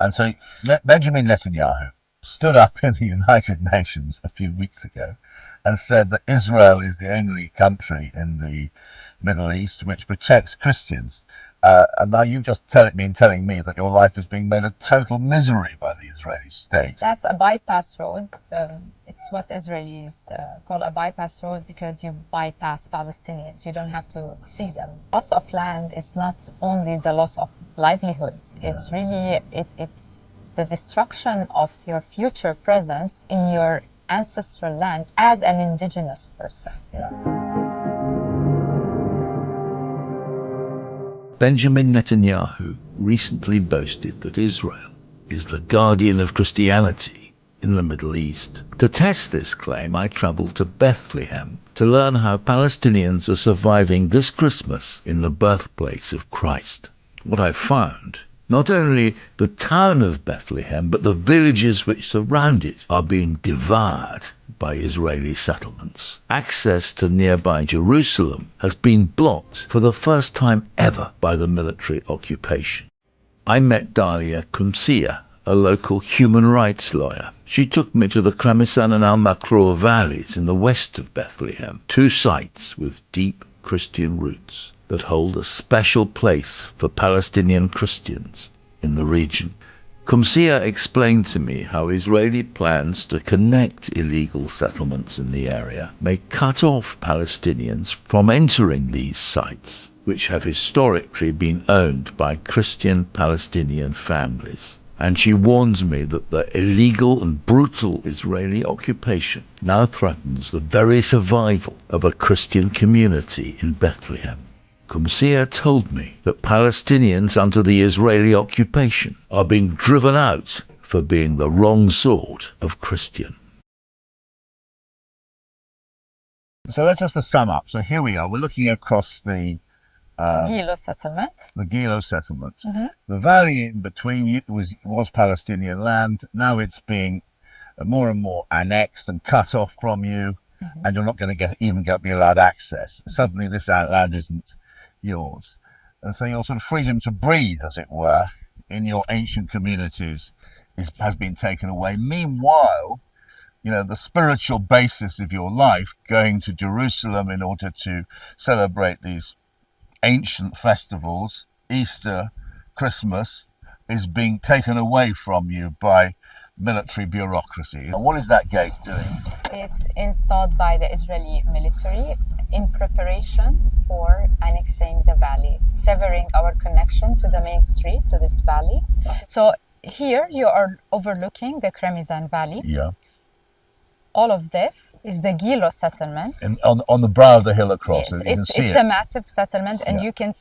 And so Benjamin Netanyahu stood up in the United Nations a few weeks ago and said that Israel is the only country in the Middle East which protects Christians. And now you've just telling me that your life is being made a total misery by the Israeli state. That's a bypass road. It's what Israelis call a bypass road because you bypass Palestinians. You don't have to see them. Loss of land is not only the loss of livelihoods. It's really it's the destruction of your future presence in your ancestral land as an indigenous person. Benjamin Netanyahu recently boasted that Israel is the guardian of Christianity in the Middle East. To test this claim, I travelled to Bethlehem to learn how Palestinians are surviving this Christmas in the birthplace of Christ. What I found, not only the town of Bethlehem, but the villages which surround it are being devoured by Israeli settlements. Access to nearby Jerusalem has been blocked for the first time ever by the military occupation. I met Dalia Kumsia, a local human rights lawyer. She took me to the Kremisan and Al-Makrour valleys in the west of Bethlehem, two sites with deep Christian roots that hold a special place for Palestinian Christians in the region. Kumsia explained to me how Israeli plans to connect illegal settlements in the area may cut off Palestinians from entering these sites, which have historically been owned by Christian Palestinian families. And she warns me that the illegal and brutal Israeli occupation now threatens the very survival of a Christian community in Bethlehem. Kumsia told me that Palestinians under the Israeli occupation are being driven out for being the wrong sort of Christian. So let's just sum up. So here we are. We're looking across the Gilo settlement. The Gilo settlement. Mm-hmm. The valley in between was Palestinian land. Now it's being more and more annexed and cut off from you, and you're not going to be allowed access. Suddenly this land isn't yours. And so your sort of freedom to breathe, as it were, in your ancient communities has been taken away. Meanwhile, the spiritual basis of your life, going to Jerusalem in order to celebrate these ancient festivals, Easter, Christmas, is being taken away from you by military bureaucracy. And what is that gate doing? It's installed by the Israeli military in preparation for annexing the valley, severing our connection to the main street, to this valley. So here you are overlooking the Kremizan Valley. Yeah. All of this is the Gilo settlement. And on the brow of the hill across, yes, it's a massive settlement, and we can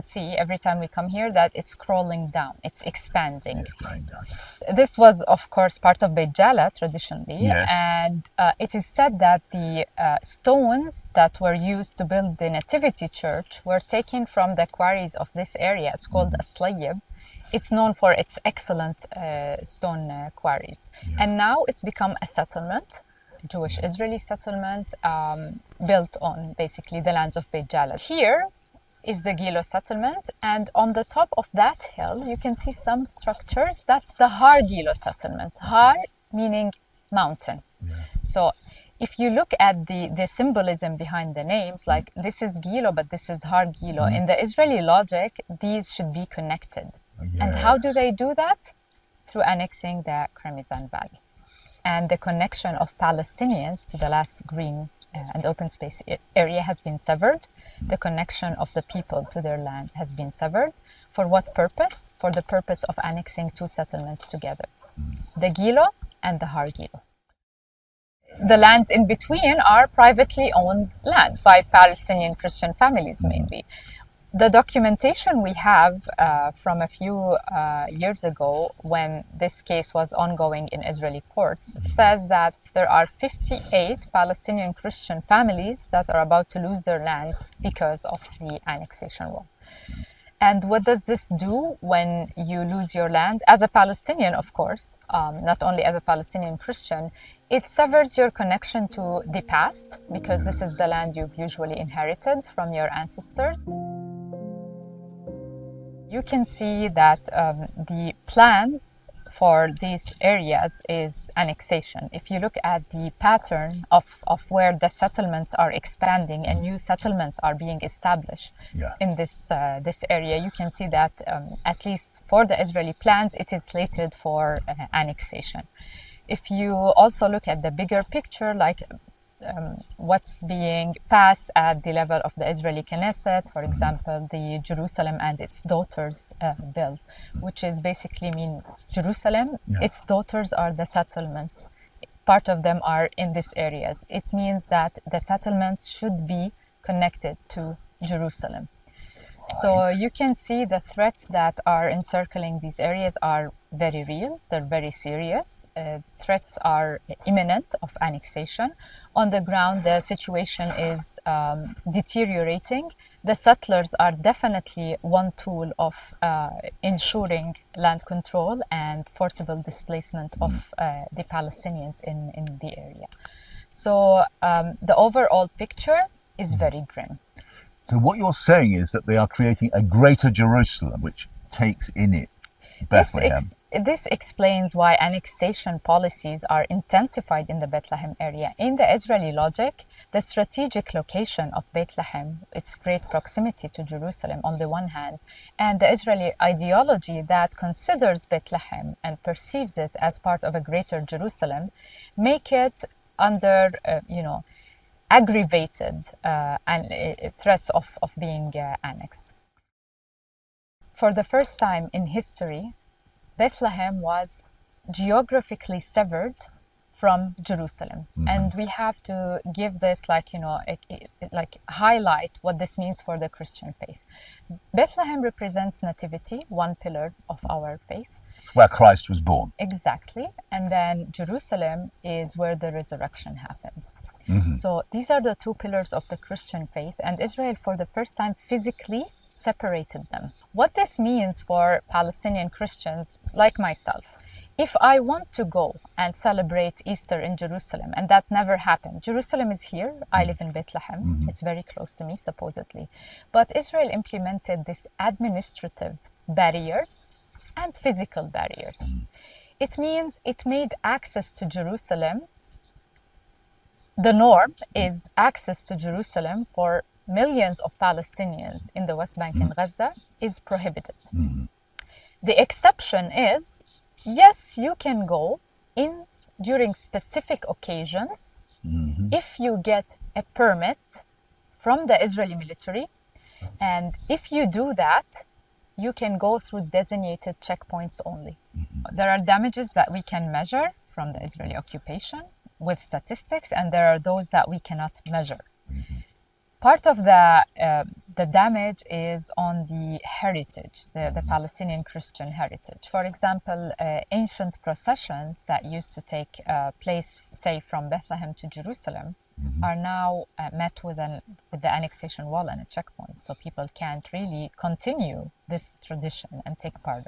see every time we come here that it's crawling down, it's expanding. It's going down. This was, of course, part of Beit Jala traditionally, yes. And it is said that the stones that were used to build the Nativity Church were taken from the quarries of this area. It's called Aslayib. It's known for its excellent stone quarries. Yeah. And now it's become a settlement, a Jewish Israeli settlement, built on basically the lands of Beit Jala. Here is the Gilo settlement, and on the top of that hill you can see some structures. That's the Har Gilo settlement. Har meaning mountain. Yeah. So if you look at the symbolism behind the names, like this is Gilo, but this is Har Gilo. In the Israeli logic, these should be connected. Yes. And how do they do that? Through annexing the Kremizan Valley. And the connection of Palestinians to the last green and open space area has been severed. The connection of the people to their land has been severed. For what purpose? For the purpose of annexing two settlements together. The Gilo and the Har Gilo. The lands in between are privately owned land by Palestinian Christian families mainly. The documentation we have from a few years ago, when this case was ongoing in Israeli courts, says that there are 58 Palestinian Christian families that are about to lose their land because of the annexation law. And what does this do when you lose your land? As a Palestinian, of course, not only as a Palestinian Christian, it severs your connection to the past, because this is the land you've usually inherited from your ancestors. You can see that the plans for these areas is annexation. If you look at the pattern of where the settlements are expanding and new settlements are being established in this area, you can see that at least for the Israeli plans, it is slated for annexation. If you also look at the bigger picture, like what's being passed at the level of the Israeli Knesset, for example, the Jerusalem and its daughters bill, which is basically means Jerusalem, its daughters are the settlements. Part of them are in these areas. It means that the settlements should be connected to Jerusalem. So you can see the threats that are encircling these areas are very real, they're very serious. Threats are imminent of annexation. On the ground, the situation is deteriorating. The settlers are definitely one tool of ensuring land control and forcible displacement of the Palestinians in the area. So the overall picture is very grim. So what you're saying is that they are creating a greater Jerusalem, which takes in it Bethlehem. This explains why annexation policies are intensified in the Bethlehem area. In the Israeli logic, the strategic location of Bethlehem, its great proximity to Jerusalem on the one hand, and the Israeli ideology that considers Bethlehem and perceives it as part of a greater Jerusalem, make it under, aggravated threats of being annexed. For the first time in history, Bethlehem was geographically severed from Jerusalem. And we have to give this highlight what this means for the Christian faith. Bethlehem represents nativity, one pillar of our faith. It's where Christ was born. Exactly. And then Jerusalem is where the resurrection happened. So these are the two pillars of the Christian faith, and Israel for the first time physically separated them. What this means for Palestinian Christians like myself, if I want to go and celebrate Easter in Jerusalem, and that never happened. Jerusalem is here, I live in Bethlehem, it's very close to me supposedly, but Israel implemented these administrative barriers and physical barriers. It means it made access to Jerusalem. The norm is access to Jerusalem for millions of Palestinians in the West Bank and Gaza is prohibited. The exception is, yes, you can go during specific occasions if you get a permit from the Israeli military, and if you do that, you can go through designated checkpoints only. There are damages that we can measure from the Israeli occupation with statistics, and there are those that we cannot measure. Part of the damage is on the heritage, the Palestinian Christian heritage. For example, ancient processions that used to take place, say, from Bethlehem to Jerusalem, are now met with the annexation wall and a checkpoint. So people can't really continue this tradition and take part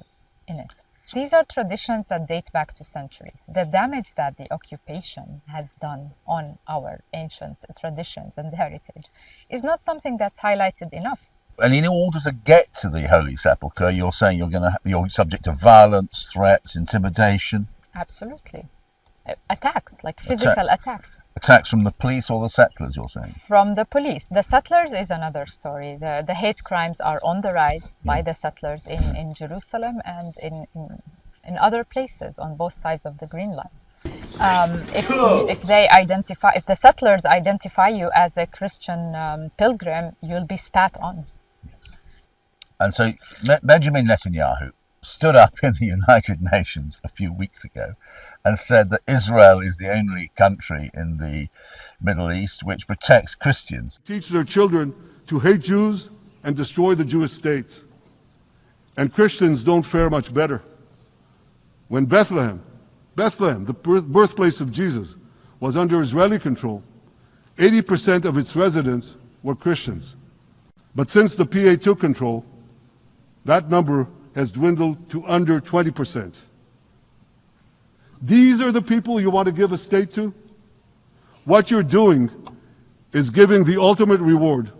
in it. These are traditions that date back to centuries. The damage that the occupation has done on our ancient traditions and heritage is not something that's highlighted enough. And in order to get to the Holy Sepulchre, you're saying you're subject to violence, threats, intimidation? Absolutely. Attacks, like physical attacks. Attacks from the police or the settlers, you're saying? From the police. The settlers is another story. The hate crimes are on the rise by the settlers in Jerusalem and in other places on both sides of the Green Line. If the settlers identify you as a Christian pilgrim, you'll be spat on. And so Benjamin Netanyahu stood up in the United Nations a few weeks ago and said that Israel is the only country in the Middle East which protects Christians. Teach their children to hate Jews and destroy the Jewish state. And Christians don't fare much better. When Bethlehem, the birthplace of Jesus, was under Israeli control, 80% of its residents were Christians. But since the PA took control, that number has dwindled to under 20%. These are the people you want to give a state to? What you're doing is giving the ultimate reward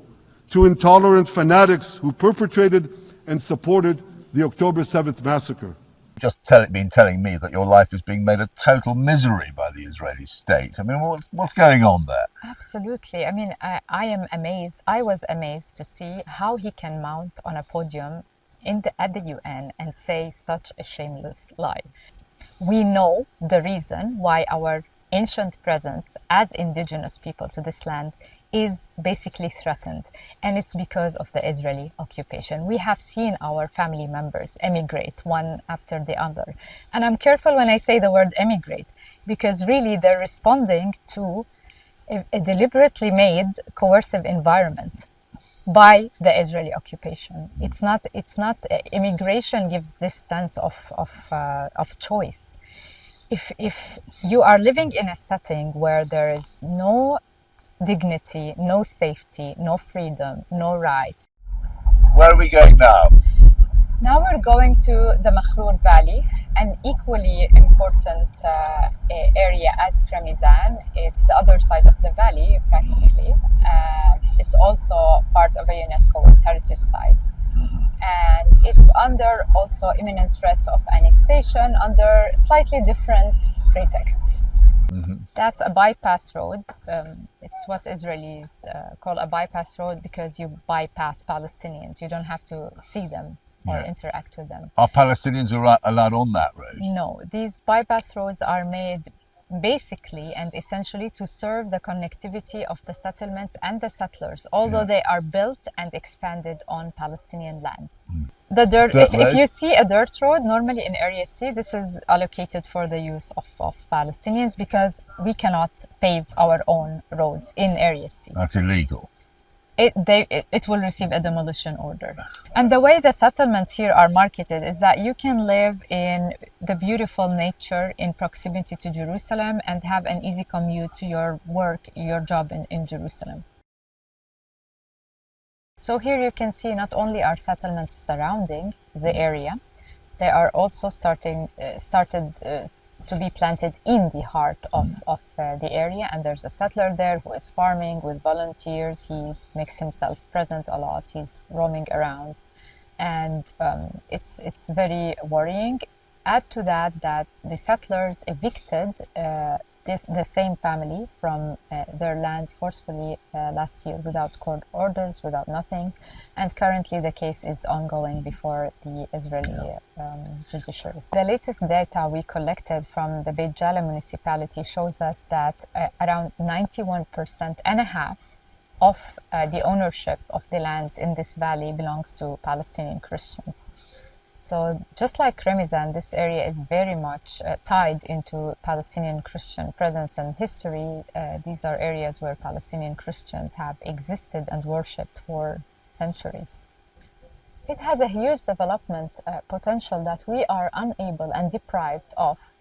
to intolerant fanatics who perpetrated and supported the October 7th massacre. Just been telling me that your life is being made a total misery by the Israeli state. I mean, what's going on there? Absolutely. I mean, I am amazed. I was amazed to see how he can mount on a podium at the UN and say such a shameless lie. We know the reason why our ancient presence as indigenous people to this land is basically threatened, and it's because of the Israeli occupation. We have seen our family members emigrate one after the other. And I'm careful when I say the word emigrate, because really they're responding to a deliberately made coercive environment by the Israeli occupation. It's not immigration gives this sense of choice. If you are living in a setting where there is no dignity, no safety, no freedom, no rights. Where are we going now? Now we're going to the Makhlur Valley, an equally important area as Kremizan. It's the other side of the valley, practically. It's also part of a UNESCO World Heritage Site. And it's under also imminent threats of annexation under slightly different pretexts. That's a bypass road. It's what Israelis call a bypass road because you bypass Palestinians. You don't have to see them or interact with them. Are Palestinians allowed on that road? No, these bypass roads are made basically and essentially to serve the connectivity of the settlements and the settlers, although they are built and expanded on Palestinian lands. The dirt if you see a dirt road, normally in Area C, this is allocated for the use of Palestinians because we cannot pave our own roads in Area C. That's illegal. It will receive a demolition order. And the way the settlements here are marketed is that you can live in the beautiful nature in proximity to Jerusalem and have an easy commute to your work, your job in Jerusalem. So here you can see not only are settlements surrounding the area, they are also started to be planted in the heart of the area, and there's a settler there who is farming with volunteers. He makes himself present a lot. He's roaming around, and it's very worrying. Add to that the settlers evicted the same family from their land forcefully last year without court orders, without nothing, and currently the case is ongoing before the Israeli judiciary. The latest data we collected from the Beit Jala municipality shows us that around 91.5% of the ownership of the lands in this valley belongs to Palestinian Christians. So just like Remizan, this area is very much tied into Palestinian Christian presence and history. These are areas where Palestinian Christians have existed and worshipped for centuries. It has a huge development potential that we are unable and deprived of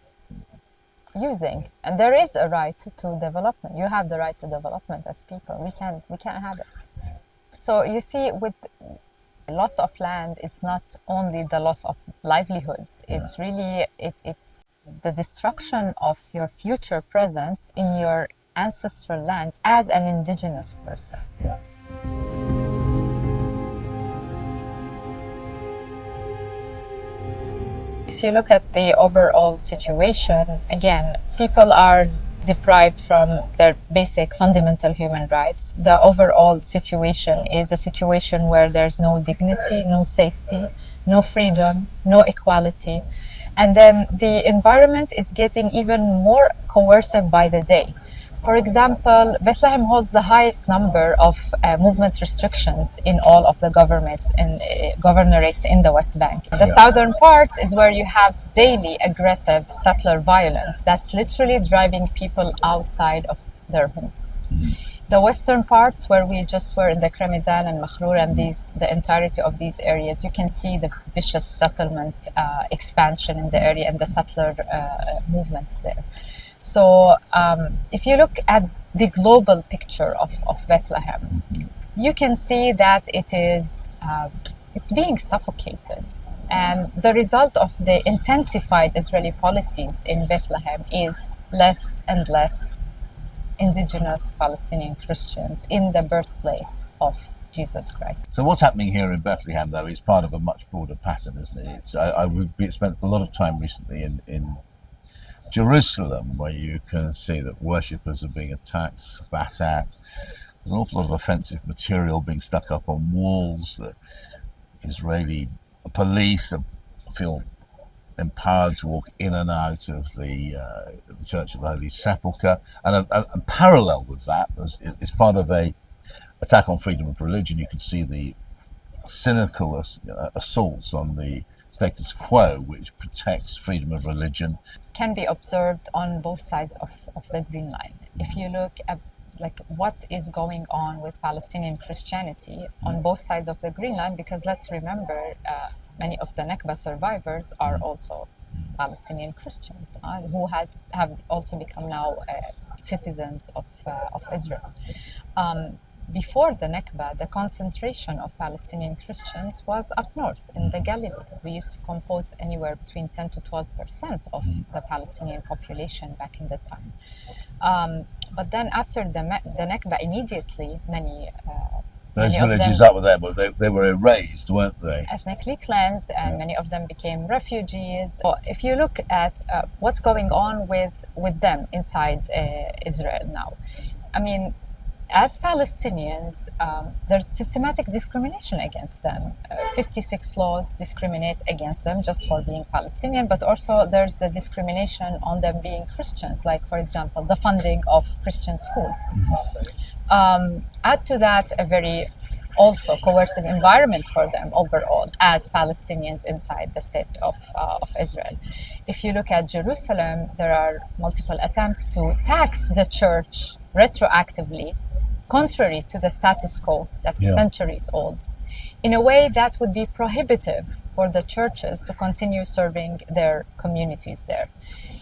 using. And there is a right to development. You have the right to development as people. We can't have it. So you see, with loss of land, it's not only the loss of livelihoods. It's really it's the destruction of your future presence in your ancestral land as an indigenous person. If you look at the overall situation, again, people are deprived from their basic fundamental human rights. The overall situation is a situation where there's no dignity, no safety, no freedom, no equality. And then the environment is getting even more coercive by the day. For example, Bethlehem holds the highest number of movement restrictions in all of the governorates in the West Bank. The southern parts is where you have daily aggressive settler violence that's literally driving people outside of their homes. The western parts, where we just were in the Kremizan and Makhlur and the entirety of these areas, you can see the vicious settlement expansion in the area and the settler movements there. So if you look at the global picture of Bethlehem, you can see that it's being suffocated. And the result of the intensified Israeli policies in Bethlehem is less and less indigenous Palestinian Christians in the birthplace of Jesus Christ. So what's happening here in Bethlehem, though, is part of a much broader pattern, isn't it? I spent a lot of time recently in Jerusalem, where you can see that worshippers are being attacked, spat at. There's an awful lot of offensive material being stuck up on walls. The Israeli police feel empowered to walk in and out of the Church of the Holy Sepulchre. And parallel with that, as part of a attack on freedom of religion, you can see the cynical assaults on the status quo, which protects freedom of religion. Can be observed on both sides of the Green Line. If you look at what is going on with Palestinian Christianity on both sides of the Green Line, because let's remember, many of the Nakba survivors are also Palestinian Christians who have also become now citizens of Israel. Before the Nakba, the concentration of Palestinian Christians was up north in the Galilee. We used to compose anywhere between 10 to 12% of the Palestinian population back in the time. But then after the Nakba, immediately many those villages up there, but they were erased, weren't they? Ethnically cleansed, and many of them became refugees. So if you look at what's going on with them inside Israel now, I mean, as Palestinians, there's systematic discrimination against them. 56 laws discriminate against them just for being Palestinian, but also there's the discrimination on them being Christians, like, for example, the funding of Christian schools. Add to that a very also coercive environment for them overall as Palestinians inside the state of Israel. If you look at Jerusalem, there are multiple attempts to tax the church retroactively, contrary to the status quo that's centuries old, in a way that would be prohibitive for the churches to continue serving their communities there.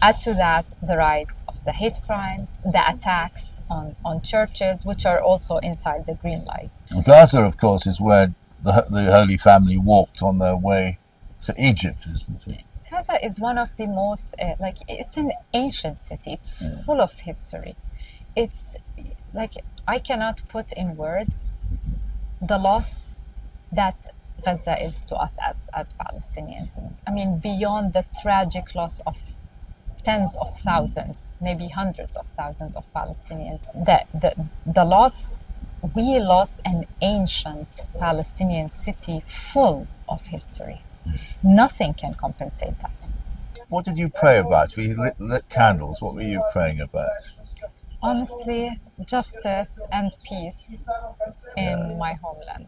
Add to that the rise of the hate crimes, the attacks on churches, which are also inside the Green Line. Gaza, of course, is where the Holy Family walked on their way to Egypt, isn't it? Gaza is one of the most, it's an ancient city. It's full of history. It's like, I cannot put in words the loss that Gaza is to us as Palestinians. I mean, beyond the tragic loss of tens of thousands, maybe hundreds of thousands of Palestinians, the loss, we lost an ancient Palestinian city full of history. Nothing can compensate that. What did you pray about? We lit candles. What were you praying about? Honestly, justice and peace in my homeland.